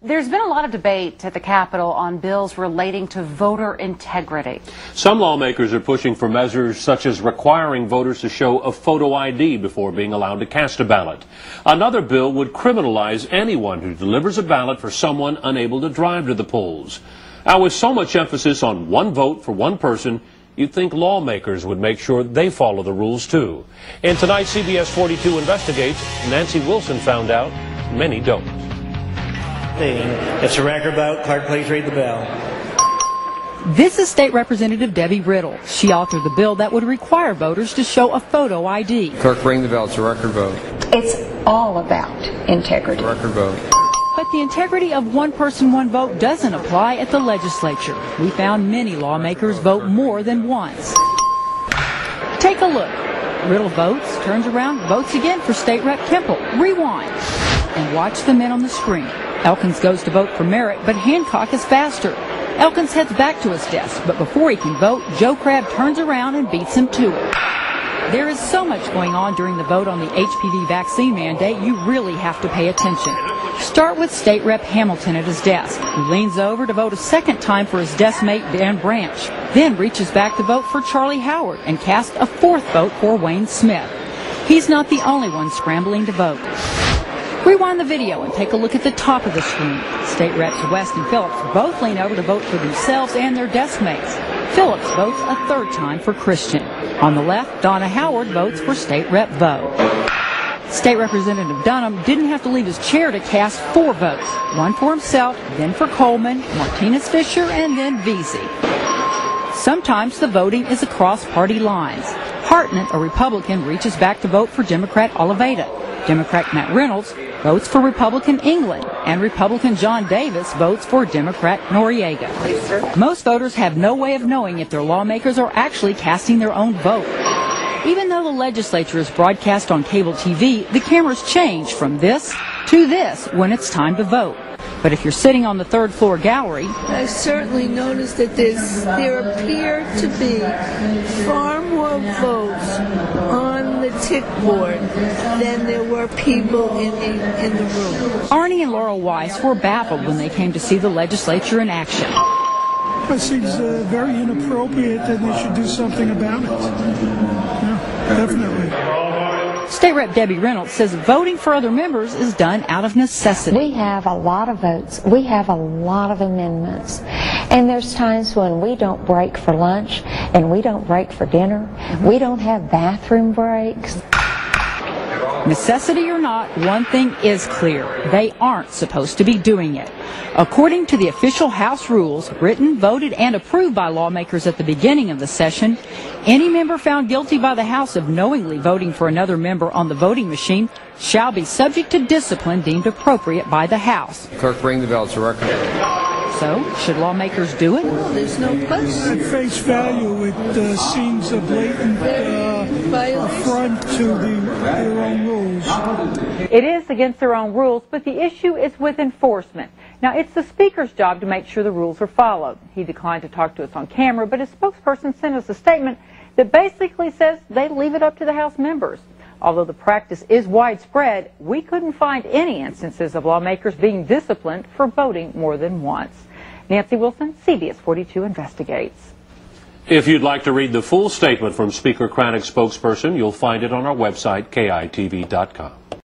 There's been a lot of debate at the Capitol on bills relating to voter integrity. Some lawmakers are pushing for measures such as requiring voters to show a photo ID before being allowed to cast a ballot. Another bill would criminalize anyone who delivers a ballot for someone unable to drive to the polls. Now, with so much emphasis on one vote for one person, you'd think lawmakers would make sure they follow the rules too. In tonight's CBS 42 Investigates, Nancy Wilson found out many don't. It's a record vote. Clerk, please read the bill. This is State Representative Debbie Riddle. She authored the bill that would require voters to show a photo ID. Clerk, ring the bell. It's a record vote. It's all about integrity. Record vote. But the integrity of one person, one vote doesn't apply at the legislature. We found many lawmakers vote more than once. Take a look. Riddle votes, turns around, votes again for State Rep Kemple. Rewind. And watch the men on the screen. Elkins goes to vote for Merritt, but Hancock is faster. Elkins heads back to his desk, but before he can vote, Joe Crabb turns around and beats him to it. There is so much going on during the vote on the HPV vaccine mandate, you really have to pay attention. Start with State Rep Hamilton at his desk, who leans over to vote a second time for his desk mate Dan Branch, then reaches back to vote for Charlie Howard and casts a fourth vote for Wayne Smith. He's not the only one scrambling to vote. Rewind the video and take a look at the top of the screen. State Reps West and Phillips both lean over to vote for themselves and their desk mates. Phillips votes a third time for Christian. On the left, Donna Howard votes for State Rep Vo. State Representative Dunham didn't have to leave his chair to cast 4 votes. One for himself, then for Coleman, Martinez Fisher, and then Vesey. Sometimes the voting is across party lines. Hartnett, a Republican, reaches back to vote for Democrat Oliveira. Democrat Matt Reynolds votes for Republican England, and Republican John Davis votes for Democrat Noriega. Most voters have no way of knowing if their lawmakers are actually casting their own vote. Even though the legislature is broadcast on cable TV, the cameras change from this to this when it's time to vote. But if you're sitting on the third floor gallery, I certainly noticed that there appear to be far more votes on the tick board than there were people in the room. Arnie and Laurel Weiss were baffled when they came to see the legislature in action. It seems very inappropriate and they should do something about it. Yeah, definitely. State Rep Debbie Reynolds says voting for other members is done out of necessity. We have a lot of votes. We have a lot of amendments. And there's times when we don't break for lunch and we don't break for dinner. We don't have bathroom breaks. Necessity or not, one thing is clear. They aren't supposed to be doing it. According to the official House rules, written, voted, and approved by lawmakers at the beginning of the session, any member found guilty by the House of knowingly voting for another member on the voting machine shall be subject to discipline deemed appropriate by the House. Clerk, ring the bell. It's a record. So, should lawmakers do it? Well, there's no question. At face value, it seems a blatant affront to their own rules. It is against their own rules, but the issue is with enforcement. Now, it's the Speaker's job to make sure the rules are followed. He declined to talk to us on camera, but his spokesperson sent us a statement that basically says they leave it up to the House members. Although the practice is widespread, we couldn't find any instances of lawmakers being disciplined for voting more than once. Nancy Wilson, CBS 42 Investigates. If you'd like to read the full statement from Speaker Cranach's spokesperson, you'll find it on our website, KITV.com.